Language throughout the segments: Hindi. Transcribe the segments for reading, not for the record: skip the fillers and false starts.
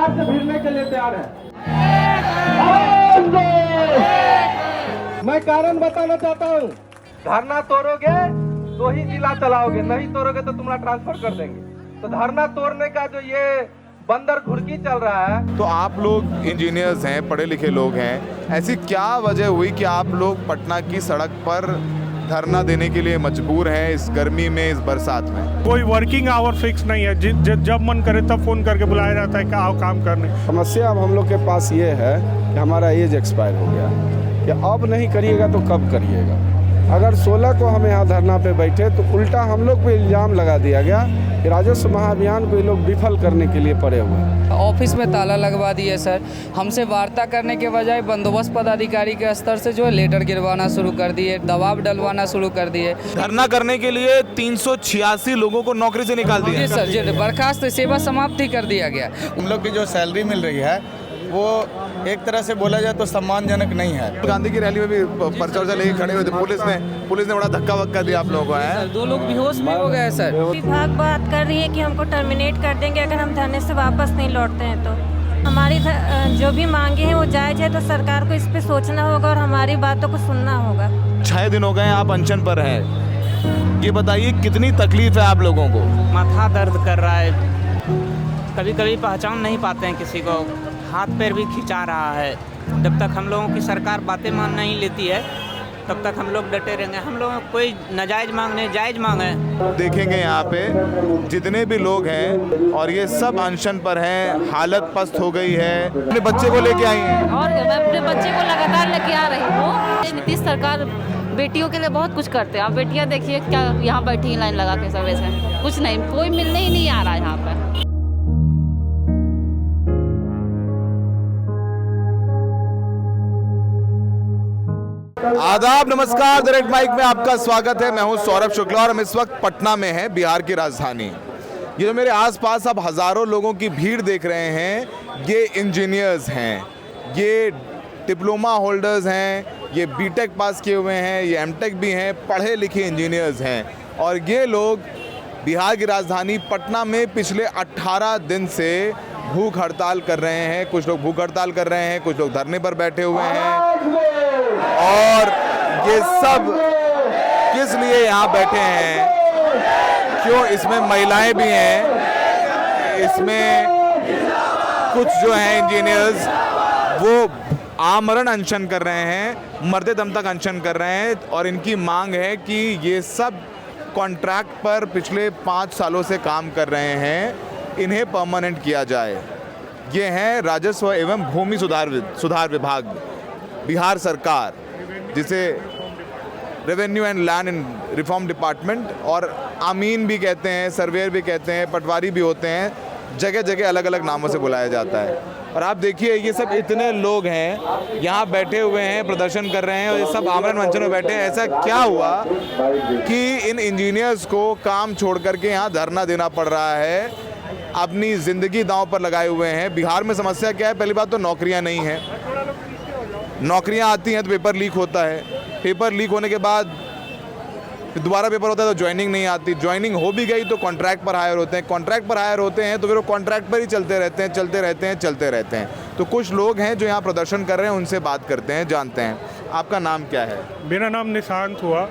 बिहार से भिड़ने के लिए तैयार है। मैं कारण बताना चाहता हूँ, धरना तोड़ोगे तो ही जिला चलाओगे, नहीं तोड़ोगे तो तुम्हारा ट्रांसफर कर देंगे। तो धरना तोड़ने का जो ये बंदर घुड़की चल रहा है। तो आप लोग इंजीनियर्स हैं, पढ़े लिखे लोग हैं, ऐसी क्या वजह हुई कि आप लोग पटना की सड़क पर धरना देने के लिए मजबूर हैं इस गर्मी में, इस बरसात में? कोई वर्किंग आवर फिक्स नहीं है, जब मन करे तब फोन करके बुलाया जाता है कि आओ काम करने। समस्या अब हम लोग के पास ये है कि हमारा एज एक्सपायर हो गया, कि अब नहीं करिएगा तो कब करिएगा। अगर 16 को हम यहाँ धरना पे बैठे तो उल्टा हम लोग पे इल्ज़ाम लगा दिया गया कि राजस्व महाअभियान को ये लोग विफल करने के लिए पड़े हुए हैं। ऑफिस में ताला लगवा दिए सर, हमसे वार्ता करने के बजाय बंदोबस्त पदाधिकारी के स्तर से जो है लेटर गिरवाना शुरू कर दिए, दबाव डलवाना शुरू कर दिए। धरना करने के लिए 386 लोगों को नौकरी से निकाल दिया। जी सर, जी बर्खास्त, सेवा समाप्त ही कर दिया गया। हम लोग की जो सैलरी मिल रही है वो एक तरह से बोला जाए तो सम्मानजनक नहीं है। गांधी की रैली में भी पर्चा वर्चा लेके खड़े हुए थे, पुलिस ने बड़ा धक्का वक्का दिया आप लोगों को है। 2 लोग बेहोश भी हो गए सर। विभाग बात कर रही है कि हमको टर्मिनेट कर देंगे अगर हम धरने से वापस नहीं लौटते हैं। तो हमारी जो भी मांगे हैं वो जायज है, तो सरकार को इस पे सोचना होगा और हमारी बातों को सुनना होगा। 6 दिन हो गए आप अनशन पर हैं, ये बताइए कितनी तकलीफ है आप लोगों को? माथा दर्द कर रहा है, कभी कभी पहचान नहीं पाते हैं किसी को, हाथ पैर भी खिंचा रहा है। जब तक हम लोगों की सरकार बातें मान नहीं लेती है तब तक हम लोग डटे रहेंगे। हम लोग कोई नाजायज मांग नहीं, जायज मांग है। देखेंगे यहाँ पे जितने भी लोग हैं और ये सब अनशन पर हैं, हालत पस्त हो गई है। अपने बच्चे को लेके आई हैं? और मैं अपने बच्चे को लगातार लेके आ रही हूँ। नीतीश सरकार बेटियों के लिए बहुत कुछ करते हैं। आप बेटियाँ देखिए क्या यहाँ बैठी लाइन लगा के, सब ऐसे कुछ नहीं, कोई मिलने ही नहीं आ रहा है यहाँ पर। आदाब, नमस्कार, डायरेक्ट माइक में आपका स्वागत है। मैं हूं सौरभ शुक्ला और हम इस वक्त पटना में हैं, बिहार की राजधानी। ये जो मेरे आसपास अब हज़ारों लोगों की भीड़ देख रहे हैं, ये इंजीनियर्स हैं, ये डिप्लोमा होल्डर्स हैं, ये बीटेक पास किए हुए हैं, ये एमटेक भी हैं, पढ़े लिखे इंजीनियर्स हैं। और ये लोग बिहार की राजधानी पटना में पिछले 18 दिन से भूख हड़ताल कर रहे हैं। कुछ लोग भूख हड़ताल कर रहे हैं, कुछ लोग धरने पर बैठे हुए हैं। और ये सब किस लिए यहाँ बैठे हैं? क्यों? इसमें महिलाएं भी हैं, इसमें कुछ जो हैं इंजीनियर्स वो आमरण अनशन कर रहे हैं, मरते दम तक अनशन कर रहे हैं। और इनकी मांग है कि ये सब कॉन्ट्रैक्ट पर पिछले 5 सालों से काम कर रहे हैं, इन्हें परमानेंट किया जाए। ये हैं राजस्व एवं भूमि सुधार विभाग, बिहार सरकार, जिसे revenue and land and reform department और आमीन भी कहते हैं, सर्वेयर भी कहते हैं, पटवारी भी होते हैं, जगह जगह अलग अलग नामों से बुलाया जाता है। और आप देखिए ये सब इतने लोग हैं यहाँ बैठे हुए हैं, प्रदर्शन कर रहे हैं और ये सब आमरण अनशन में बैठे हैं। ऐसा क्या हुआ कि इन इंजीनियर्स को काम छोड़ करके यहाँ धरना देना पड़ रहा है? अपनी ज़िंदगी दांव पर लगाए हुए हैं। बिहार में समस्या क्या है? पहली बात तो नौकरियाँ नहीं हैं। नौकरियां आती हैं तो पेपर लीक होता है, पेपर लीक होने के बाद दोबारा पेपर होता है तो ज्वाइनिंग नहीं आती, ज्वाइनिंग हो भी गई तो कॉन्ट्रैक्ट पर हायर होते हैं, कॉन्ट्रैक्ट पर हायर होते हैं तो फिर वो कॉन्ट्रैक्ट पर ही चलते रहते हैं। तो कुछ लोग हैं जो यहाँ प्रदर्शन कर रहे हैं, उनसे बात करते हैं, जानते हैं। आपका नाम क्या है? मेरा नाम निशांत हुआ,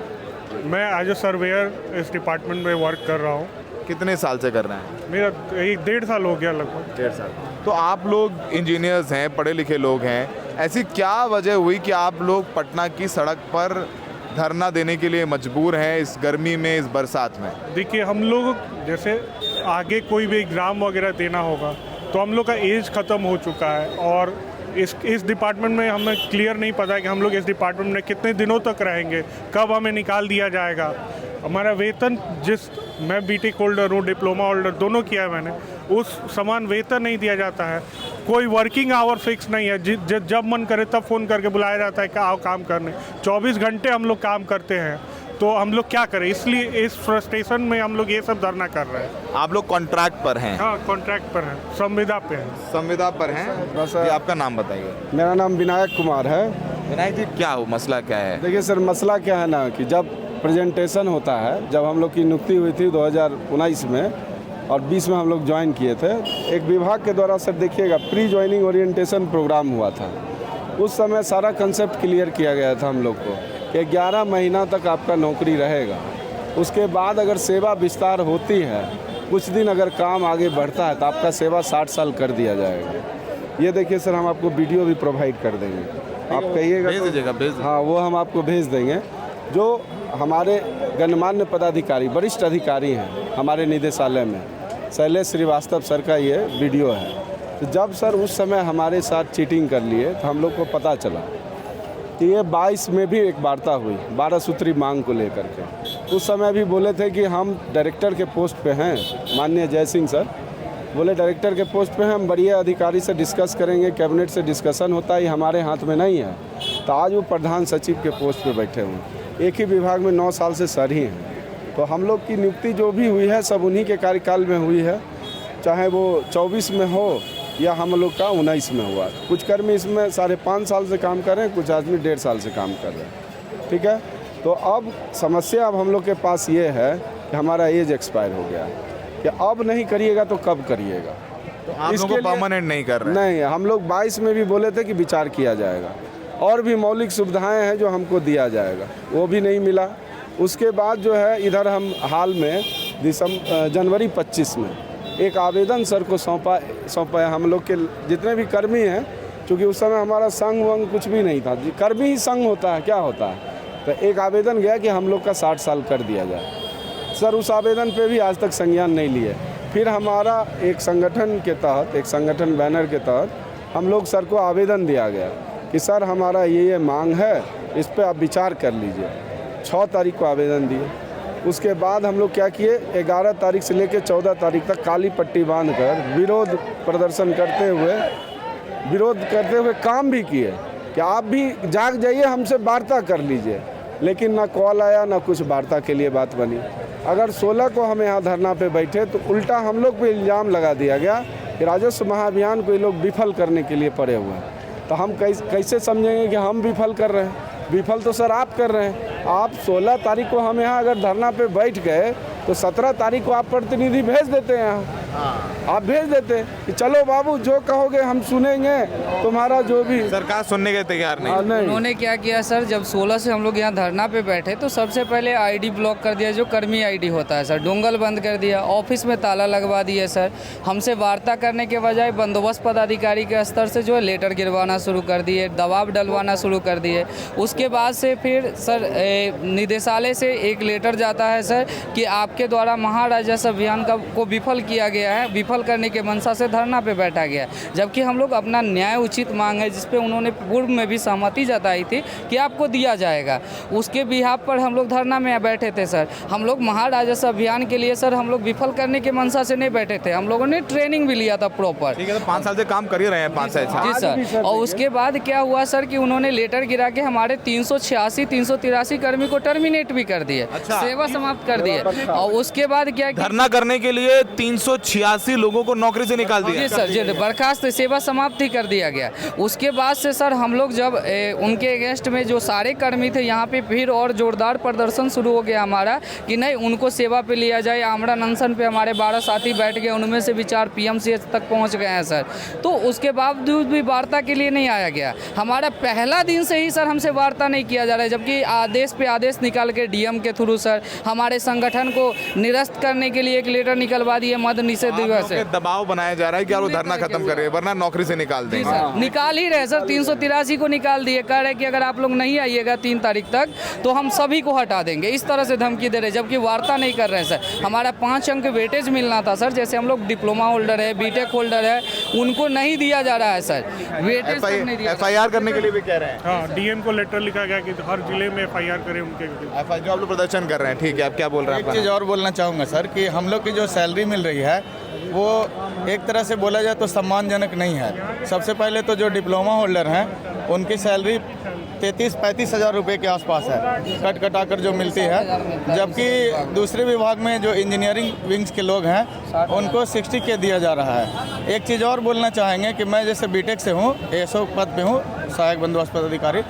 मैं एज ए सर्वेयर इस डिपार्टमेंट में वर्क कर रहा हूँ। कितने साल से कर रहे हैं? मेरा 1.5 साल हो गया, लगभग 1.5 साल। तो आप लोग इंजीनियर्स हैं, पढ़े लिखे लोग हैं, ऐसी क्या वजह हुई कि आप लोग पटना की सड़क पर धरना देने के लिए मजबूर हैं इस गर्मी में, इस बरसात में? देखिए, हम लोग जैसे आगे कोई भी एग्ज़ाम वगैरह देना होगा तो हम लोग का एज ख़त्म हो चुका है और इस डिपार्टमेंट में हमें क्लियर नहीं पता है कि हम लोग इस डिपार्टमेंट में कितने दिनों तक रहेंगे, कब हमें निकाल दिया जाएगा। हमारा वेतन, मैं बीटेक होल्डर हूँ, डिप्लोमा होल्डर दोनों किया है मैंने, उस समान वेतन नहीं दिया जाता है। कोई वर्किंग आवर फिक्स नहीं है, जब मन करे तब फ़ोन करके बुलाया जाता है कि आओ काम करने। 24 घंटे हम लोग काम करते हैं, तो हम लोग क्या करें? इसलिए इस फ्रस्ट्रेशन में हम लोग ये सब धरना कर रहे हैं। आप लोग कॉन्ट्रैक्ट पर हैं? हाँ, कॉन्ट्रैक्ट पर हैं, संविदा पे हैं। संविदा पर हैं? बस। आपका नाम बताइए। मेरा नाम विनायक कुमार है। विनायक जी, क्या हो, मसला क्या है? देखिए सर, मसला क्या है ना कि जब प्रेजेंटेशन होता है, जब हम लोग की नियुक्ति हुई थी 2019 में, और 20 में हम लोग ज्वाइन किए थे। एक विभाग के द्वारा सर देखिएगा प्री ज्वाइनिंग ओरिएंटेशन प्रोग्राम हुआ था। उस समय सारा कंसेप्ट क्लियर किया गया था हम लोग को कि 11 महीना तक आपका नौकरी रहेगा। उसके बाद अगर सेवा विस्तार होती है, कुछ दिन अगर काम आगे बढ़ता है तो आपका सेवा 60 साल कर दिया जाएगा। ये देखिए सर, हम आपको वीडियो भी प्रोवाइड कर देंगे, आप कहिएगा भेज दीजिएगा। हाँ, वो हम आपको भेज देंगे। जो हमारे गणमान्य पदाधिकारी, वरिष्ठ अधिकारी हैं हमारे निदेशालय में, शैलेश श्रीवास्तव सर का ये वीडियो है। तो जब सर उस समय हमारे साथ चीटिंग कर लिए तो हम लोग को पता चला कि ये 22 में भी एक वार्ता हुई 12 सूत्री मांग को लेकर के। उस समय भी बोले थे कि हम डायरेक्टर के पोस्ट पे हैं, माननीय जय सिंह सर बोले डायरेक्टर के पोस्ट पे हैं, हम बड़े अधिकारी से डिस्कस करेंगे, कैबिनेट से डिस्कशन होता है, ये हमारे हाथ में नहीं है। तो आज वो प्रधान सचिव के पोस्ट पे बैठे हुए, एक ही विभाग में 9 साल से सर ही हैं। तो हम लोग की नियुक्ति जो भी हुई है सब उन्हीं के कार्यकाल में हुई है, चाहे वो 24 में हो या हम लोग का 19 में हुआ। कुछ कर्मी इसमें 5.5 साल से काम कर रहे हैं, कुछ आदमी 1.5 साल से काम कर रहे हैं। ठीक है, तो अब समस्या अब हम लोग के पास ये है कि हमारा एज एक्सपायर हो गया है कि अब नहीं करिएगा तो कब करिएगा। तो आप लोगों को परमानेंट नहीं कर रहे हैं? नहीं, हम लोग 22 में भी बोले थे कि विचार किया जाएगा और भी मौलिक सुविधाएं हैं जो हमको दिया जाएगा, वो भी नहीं मिला। उसके बाद जो है इधर हम हाल में जनवरी 25 में एक आवेदन सर को सौंपा है। हम लोग के जितने भी कर्मी हैं, क्योंकि उस समय हमारा संघ वंग कुछ भी नहीं था, कर्मी ही संघ होता है, क्या होता है, तो एक आवेदन गया कि हम लोग का 60 साल कर दिया जाए। सर उस आवेदन पे भी आज तक संज्ञान नहीं लिए। फिर हमारा एक संगठन के तहत, एक संगठन बैनर के तहत हम लोग सर को आवेदन दिया गया कि सर हमारा ये मांग है, इस पर आप विचार कर लीजिए। 6 तारीख को आवेदन दिए। उसके बाद हम लोग क्या किए, 11 तारीख से लेकर 14 तारीख तक काली पट्टी बांधकर विरोध प्रदर्शन करते हुए काम भी किए कि आप भी जाग जाइए, हमसे वार्ता कर लीजिए। लेकिन ना कॉल आया, ना कुछ वार्ता के लिए बात बनी। अगर 16 को हम यहाँ धरना पे बैठे तो उल्टा हम लोग पे इल्ज़ाम लगा दिया गया कि राजस्व महाअभियान को ये लोग विफल करने के लिए पड़े हुए हैं। तो हम कैसे समझेंगे कि हम विफल कर रहे हैं? विफल तो सर आप कर रहे हैं। आप 16 तारीख को हम यहाँ अगर धरना पे बैठ गए तो 17 तारीख को आप प्रतिनिधि भेज देते हैं यहाँ, आप भेज देते कि चलो बाबू जो कहोगे हम सुनेंगे, तुम्हारा जो भी। सरकार सुनने के तैयार नहीं। उन्होंने क्या किया सर, जब 16 से हम लोग यहाँ धरना पे बैठे तो सबसे पहले आईडी ब्लॉक कर दिया, जो कर्मी आईडी होता है सर, डोंगल बंद कर दिया, ऑफिस में ताला लगवा दिया सर। हमसे वार्ता करने के बजाय बंदोबस्त पदाधिकारी के स्तर से जो है लेटर गिरवाना शुरू कर दिए, दबाव डलवाना शुरू कर दिए। उसके बाद से फिर सर निदेशालय से एक लेटर जाता है सर कि आपके द्वारा महाराजस्व अभियान को विफल किया गया है, विफल करने के मंशा से धरना पे बैठा गया। जबकि हम लोग अपना न्याय उचित मांग है, जिसपे उन्होंने पूर्व में भी सहमति जताई थी कि आपको दिया जाएगा, उसके बिहाफ पर हम लोग धरना में बैठे थे सर। हम लोग महाराजस्व अभियान के लिए सर हम लोग विफल करने के मंशा से नहीं बैठे थे, हम लोगों ने ट्रेनिंग भी लिया था प्रॉपर। ठीक है, तो 5 साल से काम कर ही रहे हैं, 5 साल जी सर। और उसके बाद क्या हुआ सर कि उन्होंने लेटर गिरा के हमारे 386 383 कर्मी को टर्मिनेट भी कर दिए, सेवा समाप्त कर दिए। और उसके बाद क्या, धरना करने के लिए 386 लोगों को नौकरी से निकाल दिया। जी सर, जी बर्खास्त, सेवा समाप्त ही कर दिया गया। उसके बाद से सर हम लोग जब उनके अगेंस्ट में जो सारे कर्मी थे यहाँ पे फिर और जोरदार प्रदर्शन शुरू हो गया हमारा कि नहीं उनको सेवा पे लिया जाए। आमरण अनशन पे हमारे 12 साथी बैठ गए, उनमें से विचार पीएमसीएच तक पहुँच गए हैं सर। तो उसके बावजूद भी वार्ता के लिए नहीं आया गया। हमारा पहला दिन से ही सर हमसे वार्ता नहीं किया जा रहा है, जबकि आदेश पे आदेश निकाल के डीएम के थ्रू सर हमारे संगठन को निरस्त करने के लिए एक लेटर निकलवा दिए मद निषेध दिवस से। दबाव बनाया जा रहा है कि यार वो धरना खत्म करें वरना नौकरी से निकाल देंगे। निकाल ही रहे सर, 383 को निकाल दिए, कह रहे कि अगर आप लोग नहीं आइएगा 3 तारीख तक तो हम सभी को हटा देंगे, इस तरह से धमकी दे रहे, जबकि वार्ता नहीं कर रहे हैं सर। हमारा 5 अंक वेटेज मिलना था सर, जैसे हम लोग डिप्लोमा होल्डर है, बीटेक होल्डर है, उनको नहीं दिया जा रहा है सर, वेटेज नहीं दिया। FIR करने के लिए भी कह रहे हैं। हाँ, डीएम को लेटर लिखा गया कि हर जिले में FIR करें उनके। जो आप लोग प्रदर्शन कर रहे हैं, ठीक है, आप क्या बोल रहे हैं? एक चीज़ और बोलना चाहूँगा सर कि हम लोग की जो सैलरी मिल रही है वो एक तरह से बोला जाए तो सम्मानजनक नहीं है। सबसे पहले तो जो डिप्लोमा होल्डर हैं उनकी सैलरी 33-35 हज़ार रुपये के आसपास है, कट कटा कर जो मिलती है। जबकि दूसरे विभाग में जो इंजीनियरिंग विंग्स के लोग हैं उनको 60 के दिया जा रहा है। एक चीज़ और बोलना चाहेंगे कि मैं जैसे बीटेक से हूँ, ASO पद पे हूँ, सहायक बंदोबस्त पदाधिकारी,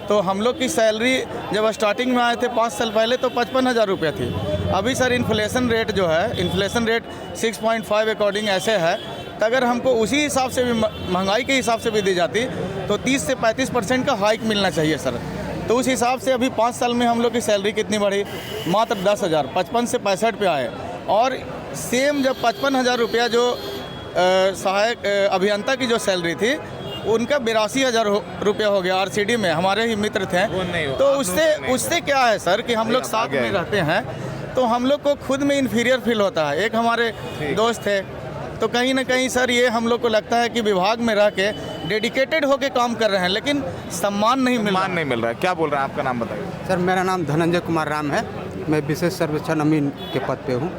तो हम लोग की सैलरी जब स्टार्टिंग में आए थे 5 साल पहले तो 55 हज़ार रुपये थी। अभी सर इन्फ्लेशन रेट जो है, इन्फ्लेशन रेट 6.5 अकॉर्डिंग ऐसे है, तो अगर हमको उसी हिसाब से भी महंगाई के हिसाब से भी दी जाती तो 30 से 35% का हाइक मिलना चाहिए सर। तो उस हिसाब से अभी 5 साल में हम लोग की सैलरी कितनी बढ़ी, मात्र 10,000, 55 से 65 पे आए। और सेम जब 55,000 रुपया जो सहायक अभियंता की जो सैलरी थी उनका 82,000 रुपया हो गया आरसीडी में, हमारे ही मित्र थे। तो उससे क्या है सर कि हम लोग साथ में रहते हैं तो हम लोग को खुद में इन्फीरियर फील होता है। एक हमारे दोस्त थे, तो कहीं ना कहीं सर ये हम लोग को लगता है कि विभाग में रह के डेडिकेटेड होके काम कर रहे हैं लेकिन सम्मान नहीं मिल रहा है। क्या बोल रहे हैं, आपका नाम बताइए। सर मेरा नाम धनंजय कुमार राम है, मैं विशेष सर्वेक्षण अमीन के पद पे हूँ।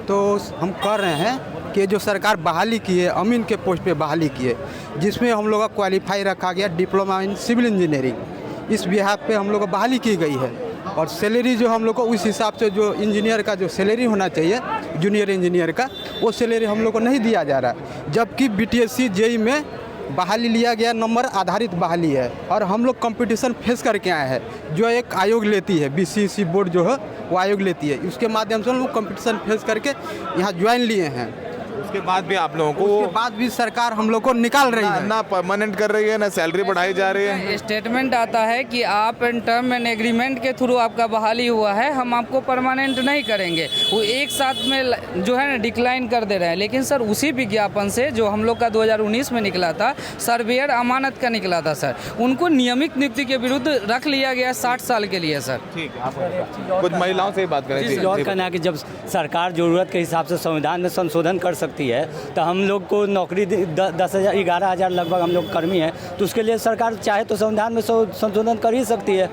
तो हम कह रहे हैं कि जो सरकार बहाली की है, अमीन के पोस्ट पे बहाली की है, जिसमें हम लोग का क्वालिफाई रखा गया डिप्लोमा इन सिविल इंजीनियरिंग, इस बिहार पे हम लोग को बहाली की गई है। और सैलरी जो हम लोग को उस हिसाब से जो इंजीनियर का जो सैलरी होना चाहिए, जूनियर इंजीनियर का, वो सैलरी हम लोग को नहीं दिया जा रहा है। जबकि बीटीएससी जेई में बहाली लिया गया, नंबर आधारित बहाली है और हम लोग कंपटीशन फेस करके आए हैं, जो एक आयोग लेती है, बीसीसी बोर्ड जो है वो आयोग लेती है, उसके माध्यम से हम लोग कंपटीशन फेस करके यहाँ ज्वाइन लिए हैं। उसके बाद भी आप लोगों को, उसके बाद भी सरकार हम लोग को निकाल रही है, ना परमानेंट कर रही है, ना सैलरी बढ़ाई जा रही है। स्टेटमेंट आता है कि आप इन टर्म एंड एग्रीमेंट के थ्रू आपका बहाली हुआ है, हम आपको परमानेंट नहीं करेंगे। वो एक साथ में जो है ना डिक्लाइन कर दे रहे हैं। लेकिन सर उसी विज्ञापन से जो हम लोग का 2019 में निकला था, सर्वेयर अमानत का निकला था सर, उनको नियमित नियुक्ति के विरुद्ध रख लिया गया 60 साल के लिए सर। ठीक है, कुछ महिलाओं से बात करें। और कहना है कि जब सरकार ज़रूरत के हिसाब से संविधान में संशोधन कर सकती है तो हम लोग को नौकरी 10,000 11,000 लगभग हम लोग कर्मी हैं, तो उसके लिए सरकार चाहे तो संविधान में संशोधन कर ही सकती है,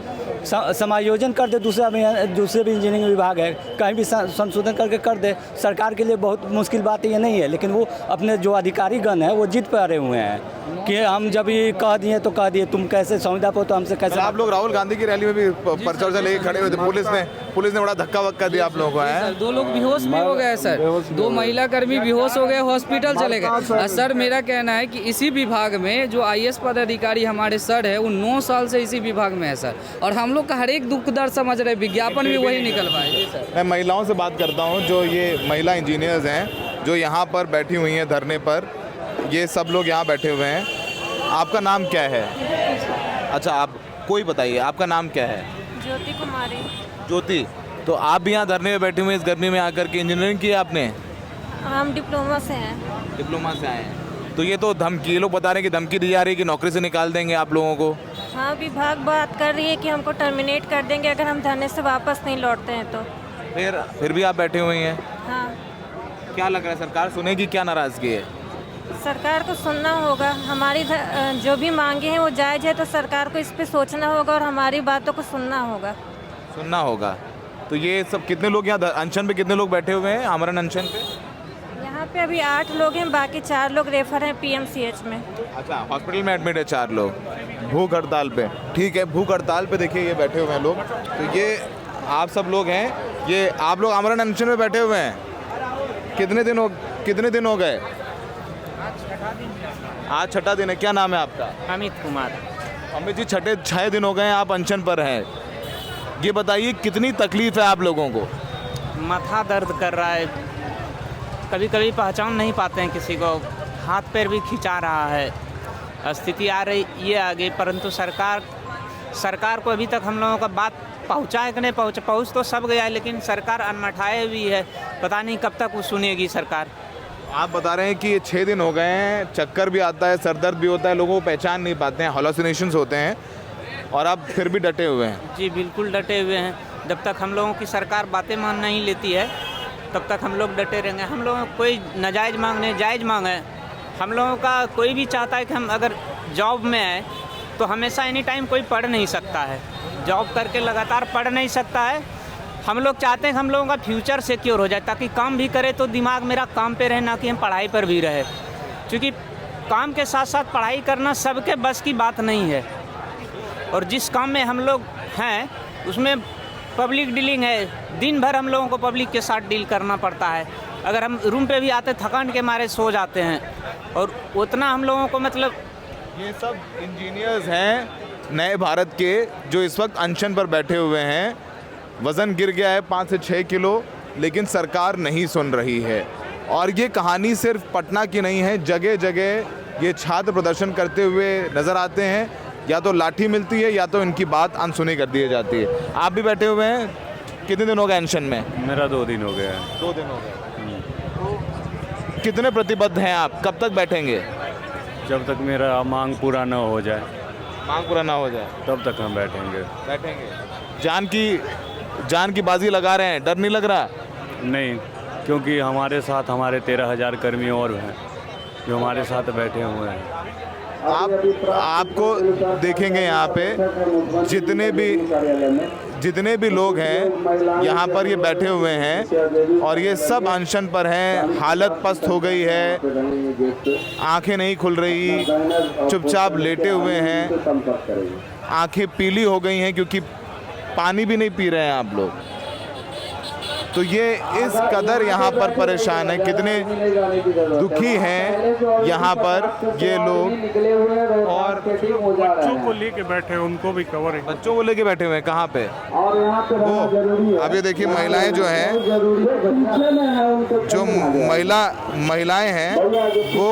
समायोजन कर दे। दूसरे भी इंजीनियरिंग विभाग है, कहीं भी संशोधन करके कर दे। सरकार के लिए बहुत मुश्किल बात ये नहीं है, लेकिन वो अपने जो अधिकारी गण है वो जिद पे अड़े हुए हैं कि हम जब ये कह दिए तो कह दिए, तुम कैसे संविदा पर तो हमसे कैसे। आप लोग राहुल गांधी की रैली में भी पर्चा लेके खड़े हुए थे, पुलिस ने बड़ा धक्का वक्का दिया आप लोगों को है। 2 लोग बेहोश भी हो गए सर, 2 महिला कर्मी बेहोश हो गए, हॉस्पिटल चले गए। सर मेरा कहना है कि इसी विभाग में जो IAS पदाधिकारी हमारे सर है वो 9 साल से इसी विभाग में है सर, और हम लोग का हर एक दुख दर्द समझ रहे, विज्ञापन भी वही निकलवाए सर। मैं महिलाओं से बात करता हूँ, जो ये महिला इंजीनियर्स हैं जो यहाँ पर बैठी हुई हैं धरने पर, ये सब लोग यहाँ बैठे हुए हैं। आपका नाम क्या है? अच्छा, आप कोई बताइए, आपका नाम क्या है? ज्योति कुमारी। ज्योति, तो आप भी यहाँ धरने में बैठे हुए हैं इस गर्मी में आकर के, इंजीनियरिंग की आपने? हम डिप्लोमा से हैं। डिप्लोमा से आए हैं, तो ये तो धमकी, ये लोग बता रहे हैं कि धमकी दी जा रही है कि नौकरी से निकाल देंगे आप लोगों को। हाँ, विभाग बात कर रही है कि हमको टर्मिनेट कर देंगे अगर हम धरने से वापस नहीं लौटते हैं तो। फिर भी आप बैठे हुए हैं। हाँ। क्या लग रहा है, सरकार सुनेगी? क्या नाराजगी है? सरकार को सुनना होगा, हमारी जो भी मांगे हैं वो जायज़ है, तो सरकार को इस पे सोचना होगा और हमारी बातों को सुनना होगा। तो ये सब कितने लोग यहाँ अनशन पे, कितने लोग बैठे हुए हैं आमरण अनशन पे? यहाँ पे अभी 8 लोग हैं, बाकी 4 लोग रेफर हैं PMCH में। अच्छा, हॉस्पिटल में एडमिट है 4 लोग भूख हड़ताल पे। ठीक है, भूख हड़ताल पे देखिए ये बैठे हुए हैं लोग। तो ये आप सब लोग हैं, ये आप लोग आमरण अनशन में बैठे हुए हैं। कितने दिन हो गए? आज 6ठा दिन है। क्या नाम है आपका? अमित कुमार। अमित जी, 6 दिन हो गए हैं आप अनशन पर हैं। ये बताइए कितनी तकलीफ है आप लोगों को? माथा दर्द कर रहा है, कभी कभी पहचान नहीं पाते हैं किसी को, हाथ पैर भी खिंचा रहा है, स्थिति आ रही ये आगे। परंतु सरकार को अभी तक हम लोगों का बात पहुँचा है कि नहीं पहुँच तो सब गया है, लेकिन सरकार अनमठाए हुई है, पता नहीं कब तक वो सुनेगी सरकार। आप बता रहे हैं कि ये 6 दिन हो गए हैं, चक्कर भी आता है, सर दर्द भी होता है, लोगों को पहचान नहीं पाते हैं, हॉलोसिनेशंस होते हैं, और आप फिर भी डटे हुए हैं। जी बिल्कुल डटे हुए हैं। जब तक हम लोगों की सरकार बातें मान नहीं लेती है तब तक हम लोग डटे रहेंगे। हम लोगों को कोई नाजायज़ मांग नहीं, जायज़ मांग है। हम लोगों का कोई भी चाहता है कि हम अगर जॉब में आए तो हमेशा एनी टाइम कोई पढ़ नहीं सकता है, जॉब करके लगातार पढ़ नहीं सकता है। हम लोग चाहते हैं कि हम लोगों का फ्यूचर सिक्योर हो जाए, ताकि काम भी करे तो दिमाग मेरा काम पे रहे, ना कि हम पढ़ाई पर भी रहे, क्योंकि काम के साथ साथ पढ़ाई करना सबके बस की बात नहीं है। और जिस काम में हम लोग हैं उसमें पब्लिक डीलिंग है, दिन भर हम लोगों को पब्लिक के साथ डील करना पड़ता है। अगर हम रूम पे भी आते थकान के मारे सो जाते हैं, और उतना हम लोगों को मतलब। ये सब इंजीनियर्स हैं नए भारत के, जो इस वक्त अनशन पर बैठे हुए हैं। वज़न गिर गया है 5 से 6 किलो, लेकिन सरकार नहीं सुन रही है। और ये कहानी सिर्फ पटना की नहीं है, जगह जगह ये छात्र प्रदर्शन करते हुए नज़र आते हैं। या तो लाठी मिलती है या तो इनकी बात अनसुनी कर दी जाती है। आप भी बैठे हुए हैं, कितने दिन हो गए अनशन में? मेरा 2 दिन हो गया है। 2 दिन हो गए। तो कितने प्रतिबद्ध हैं आप? कब तक बैठेंगे? जब तक मेरा मांग पूरा ना हो जाए। मांग पूरा ना हो जाए तब तक हम बैठेंगे। जान की बाजी लगा रहे हैं, डर नहीं लग रहा? नहीं, क्योंकि हमारे साथ हमारे 13,000 कर्मी और हैं जो हमारे साथ बैठे हुए हैं। आपको देखेंगे यहाँ पे जितने भी लोग हैं यहाँ पर ये बैठे हुए हैं और ये सब अनशन पर हैं। हालत पस्त हो गई है, आंखें नहीं खुल रही, चुपचाप लेटे हुए हैं, आंखें पीली हो गई हैं क्योंकि पानी भी नहीं पी रहे हैं आप लोग। तो ये इस कदर यहाँ पर परेशान है, कितने दुखी हैं यहाँ पर ये लोग। और बच्चों को लेके बैठे हैं, उनको भी कवर है। बच्चों को लेके बैठे हुए हैं कहाँ पे? वो अब ये देखिए महिलाएं जो हैं, जो महिलाएं हैं वो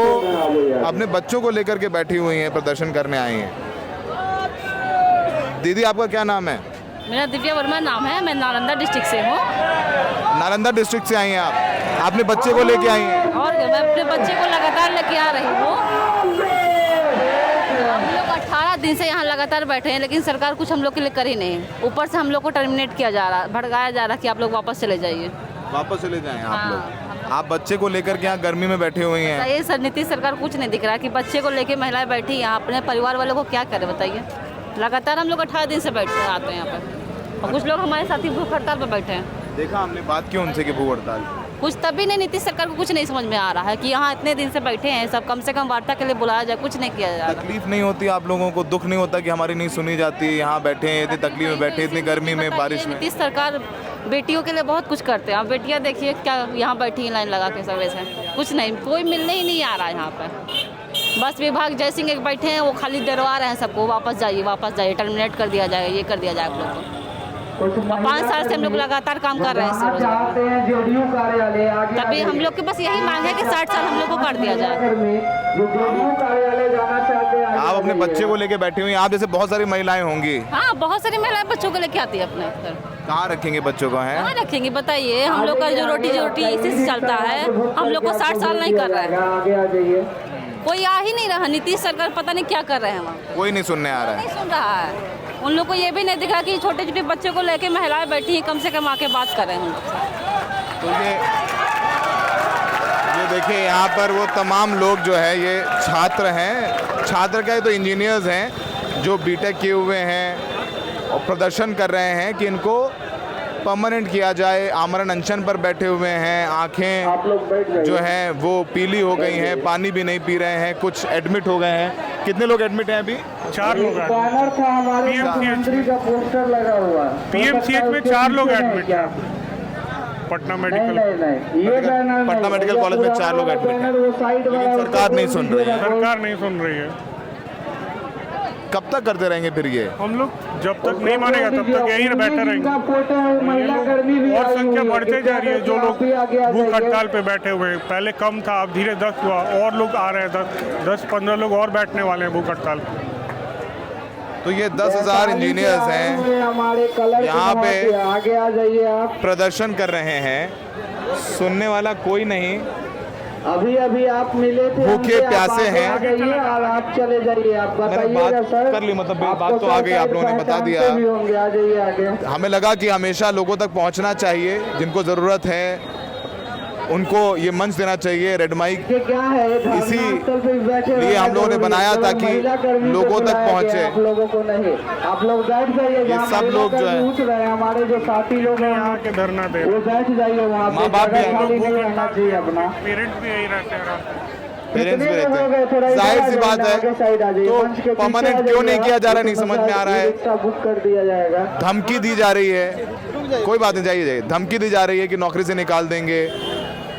अपने बच्चों को लेकर के बैठी हुई हैं, प्रदर्शन करने आई हैं। दीदी आपका क्या नाम है? मेरा दिव्या वर्मा नाम है, मैं नालंदा डिस्ट्रिक्ट से हूँ। नालंदा डिस्ट्रिक्ट से आई हैं आप? आपने बच्चे को लेके आई हैं? और मैं अपने बच्चे को लगातार लेके आ रही हूँ। हम लोग 18 दिन से यहाँ लगातार बैठे हैं, लेकिन सरकार कुछ हम लोग के लिए कर ही नहीं। ऊपर से हम लोग को टर्मिनेट किया जा रहा, भड़काया जा रहा कि आप लोग वापस चले जाइए। वापस चले जाएं आप लोग? आप बच्चे को लेकर के यहाँ गर्मी में बैठे हुए हैं? ये सर नीतीश सरकार कुछ नहीं दिख रहा कि बच्चे को लेके महिलाएं बैठी यहाँ, अपने परिवार वालों को क्या करे बताइए। लगातार हम लोग 18 दिन से बैठते आते हैं यहाँ पर, और कुछ लोग हमारे साथी भूख हड़ताल पर बैठे हैं। देखा हमने बात की उनसे कि भूख हड़ताल कुछ तभी नहीं, नीतीश सरकार को कुछ नहीं समझ में आ रहा है कि यहाँ इतने दिन से बैठे हैं सब, कम से कम वार्ता के लिए बुलाया जाए, कुछ नहीं किया जा रहा। तकलीफ नहीं होती आप लोगों को? दुख नहीं होता कि हमारी नहीं सुनी जाती? यहाँ बैठे हैं, इतनी तकलीफ में बैठे, इतनी गर्मी में, बारिश में। नीतीश सरकार बेटियों के लिए बहुत कुछ करते हैं। अब बेटियाँ देखिए क्या यहाँ बैठी हैं लाइन लगा के, सब ऐसे कुछ नहीं, कोई मिलने ही नहीं आ रहा है यहाँ पर। बस विभाग जय सिंह एक बैठे हैं, वो खाली डरवा रहे हैं सबको, वापस जाइए, टर्मिनेट कर दिया जाएगा, ये कर दिया जाए आप लोग को। 5 साल से हम लोग लगातार काम कर रहे हैं, तभी हम लोग के बस यही मांग है कि 60 साल हम लोग को कर दिया जाए। आप अपने बच्चे को लेके बैठी हुई, आप जैसे बहुत सारी महिलाएं होंगी। हाँ, बहुत सारी महिलाएं बच्चों को लेके आती है अपने। कहाँ रखेंगे बच्चों को? है कहाँ रखेंगे बताइए? हम लोग का जो रोटी इसी से चलता है, हम लोग को 60 साल नहीं कर रहा है, कोई आ ही नहीं रहा। नीतीश सरकार पता नहीं क्या कर रहे हैं वहाँ, कोई नहीं सुनने आ रहा है। नहीं सुन रहा है। उन लोग को ये भी नहीं दिख रहा कि छोटे छोटे बच्चों को लेके महिलाएं बैठी हैं, कम से कम आके बात करें हम लोग। तो ये देखिए यहाँ पर वो तमाम लोग जो है ये छात्र हैं, छात्र क्या, तो इंजीनियर्स हैं जो बीटेक किए हुए हैं और प्रदर्शन कर रहे हैं कि इनको परमानेंट किया जाए। आमरण अनशन पर बैठे हुए हैं, आंखें जो हैं वो पीली हो गई हैं, पानी भी नहीं पी रहे हैं, कुछ एडमिट हो गए हैं। कितने लोग एडमिट हैं अभी? 4 लोग हैं। पीएमसीएच में 4 लोग एडमिट हैं। पटना मेडिकल कॉलेज में 4 लोग एडमिट हैं, लेकिन सरकार नहीं सुन रही है। कब तक करते रहेंगे फिर ये? हम लोग जब तक नहीं मानेगा तब तक यहीं बैठे रहेंगे। और संख्या बढ़ते जा रही है जो लोग भूख हड़ताल पे बैठे हुए हैं। पहले कम था, अब धीरे 10 हुआ, और लोग आ रहे हैं, 10-15 लोग और बैठने वाले हैं भूख हड़ताल पे। तो ये 10,000 इंजीनियर्स हैं यहाँ पे प्रदर्शन कर रहे हैं, सुनने वाला कोई नहीं। अभी आप मिले थे, भूखे प्यासे हैं। और आप चले जाइए, आप बताइएगा सर। कर ली, मतलब बात तो आ गई, आप लोगों ने बता दिया। आ जाइए आगे। हमें लगा कि हमेशा लोगों तक पहुंचना चाहिए, जिनको ज़रूरत है उनको ये मंच देना चाहिए। रेड माइक इसी लिए हम लोगों ने बनाया ताकि लोगों तक पहुंचे। आप लोगों को नहीं, आप लोग बैठ जाइए। ये सब लोग जो है हमारे जो साथी लोग हैं यहाँ के धरना दे, वो बैठ जाइए वहाँ। माँ बाप भी रहना चाहिए अपना, पेरेंट्स भी यही रहते हैं। पेरेंट्स भी रहते हैं, जाहिर सी बात है। तो परमानेंट क्यों नहीं किया जा रहा, नहीं समझ में आ रहा है। बुक कर दिया जाएगा, धमकी दी जा रही है, कोई बात नहीं, जाइए, धमकी दी जा रही है कि नौकरी से निकाल देंगे।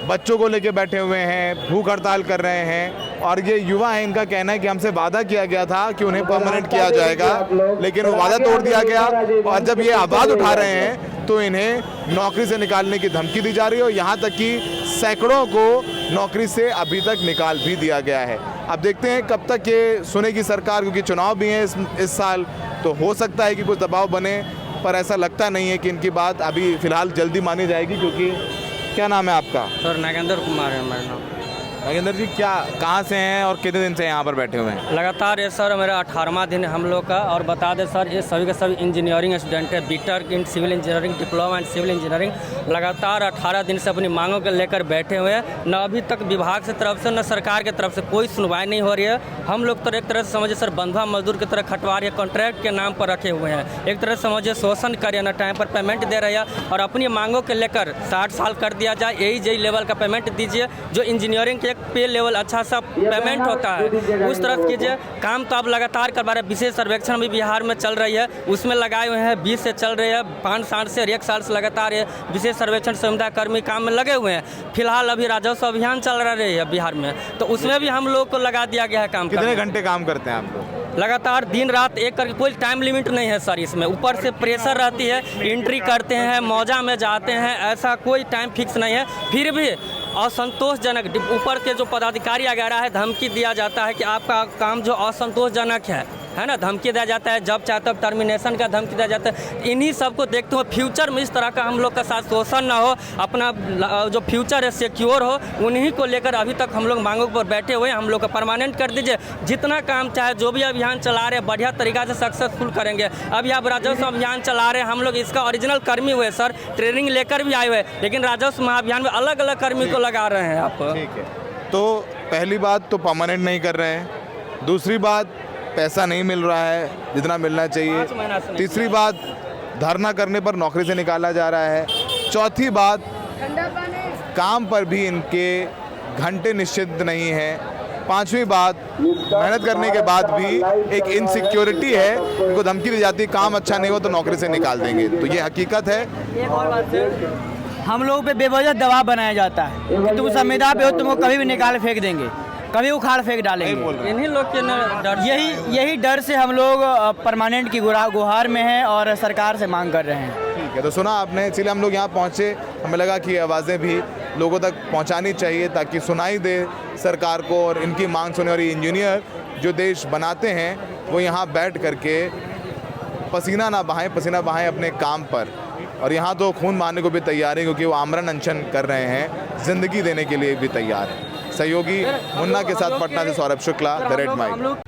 बच्चों को लेके बैठे हुए हैं, भूख हड़ताल कर रहे हैं। और ये युवा है, इनका कहना है कि हमसे वादा किया गया था कि उन्हें परमानेंट किया जाएगा, लेकिन वो वादा तोड़ दिया गया। और जब ये आवाज़ उठा रहे हैं तो इन्हें नौकरी से निकालने की धमकी दी जा रही है और यहाँ तक कि सैकड़ों को नौकरी से अभी तक निकाल भी दिया गया है। अब देखते हैं कब तक ये सुनेगी सरकार, क्योंकि चुनाव भी हैं इस साल, तो हो सकता है कि कुछ दबाव बने, पर ऐसा लगता नहीं है कि इनकी बात अभी फ़िलहाल जल्दी मानी जाएगी। क्योंकि क्या नाम है आपका? सर नागेंद्र कुमार है मेरा नाम। नागेंद्र जी, क्या कहाँ से हैं और कितने दिन से यहाँ पर बैठे हुए हैं? लगातार ये सर मेरा 18वां दिन है हम लोग का। और बता दें सर, ये सभी के सभी इंजीनियरिंग स्टूडेंट है, BTech in civil engineering, diploma in civil engineering. लगातार 18 दिन से अपनी मांगों को लेकर बैठे हुए हैं। न अभी तक विभाग से तरफ से न सरकार की तरफ से कोई सुनवाई नहीं हो रही है। हम लोग तो एक तरह से समझिए सर बंधुआ मजदूर की तरह खटवा रही है, कॉन्ट्रैक्ट के नाम पर रखे हुए हैं। एक तरह से समझिए शोषण कर रही है, न टाइम पर पेमेंट दे रही है। और अपनी मांगों को लेकर 60 साल कर दिया जाए, यही लेवल का पेमेंट दीजिए। जो इंजीनियरिंग के एक पे लेवल अच्छा सा पेमेंट होता है उस तरफ कीजिए। काम तो आप लगातार करवा रहे हैं। विशेष सर्वेक्षण भी बिहार में चल रही है, उसमें लगाए हुए हैं 20 से चल रही है, 5 साल से और 1 साल से लगातार ये विशेष सर्वेक्षण समुदाय कर्मी काम में लगे हुए हैं। फिलहाल अभी राजस्व अभियान चल रही है बिहार में, तो उसमें भी हम लोग को लगा दिया गया है काम। कितने घंटे काम करते हैं आप लोग? लगातार दिन रात एक करके, कोई टाइम लिमिट नहीं है सर इसमें। ऊपर से प्रेशर रहती है, एंट्री करते हैं, मौजा में जाते हैं, ऐसा कोई टाइम फिक्स नहीं है। फिर भी असंतोषजनक ऊपर के जो पदाधिकारी वगैरह है, धमकी दिया जाता है कि आपका काम जो असंतोषजनक है ना, धमकी दिया जाता है। जब चाहे तब टर्मिनेशन का धमकी दिया जाता है। इन्हीं सबको देखते हुए फ्यूचर में इस तरह का हम लोग का साथ शोषण ना हो, अपना जो फ्यूचर है सिक्योर हो, उन्हीं को लेकर अभी तक हम लोग मांगों पर बैठे हुए हैं। हम लोग का परमानेंट कर दीजिए। जितना काम चाहे, जो भी अभियान चला रहे हैं बढ़िया तरीका से सक्सेसफुल करेंगे। अभी आप राजस्व अभियान चला रहे हैं, हम लोग इसका ओरिजिनल कर्मी हुए सर, ट्रेनिंग लेकर भी आए हुए, लेकिन राजस्व महाअभियान में अलग अलग कर्मी को लगा रहे हैं आप। ठीक है, तो पहली बात तो परमानेंट नहीं कर रहे हैं, दूसरी बात पैसा नहीं मिल रहा है जितना मिलना चाहिए, तीसरी बात धरना करने पर नौकरी से निकाला जा रहा है, चौथी बात काम पर भी इनके घंटे निश्चित नहीं है, पांचवी बात मेहनत करने के बाद भी एक इनसिक्योरिटी है, इनको धमकी दी जाती है काम अच्छा नहीं हो तो नौकरी से निकाल देंगे। तो ये हकीकत है। एक और बात है, हम लोगों पे बेवजह दबाव बनाया जाता है कि तुम संविदा पे हो, तुमको कभी भी निकाल फेंक देंगे, कभी उखाड़ फेंक डालेंगे। इन्हीं लोग के डर, यही डर से हम लोग परमानेंट की गुहार में हैं और सरकार से मांग कर रहे हैं। ठीक है, तो सुना आपने, इसीलिए हम लोग यहाँ पहुँचे। हमें लगा कि आवाज़ें भी लोगों तक पहुँचानी चाहिए ताकि सुनाई दे सरकार को और इनकी मांग सुने। और ये इंजीनियर जो देश बनाते हैं वो यहाँ बैठ करके पसीना ना बहाएं, पसीना बहाएं अपने काम पर। और यहाँ तो खून बहाने को भी तैयार है, क्योंकि वो आमरण अनशन कर रहे हैं, ज़िंदगी देने के लिए भी तैयार है। सहयोगी मुन्ना के साथ पटना से Saurabh Shukla, the red mic.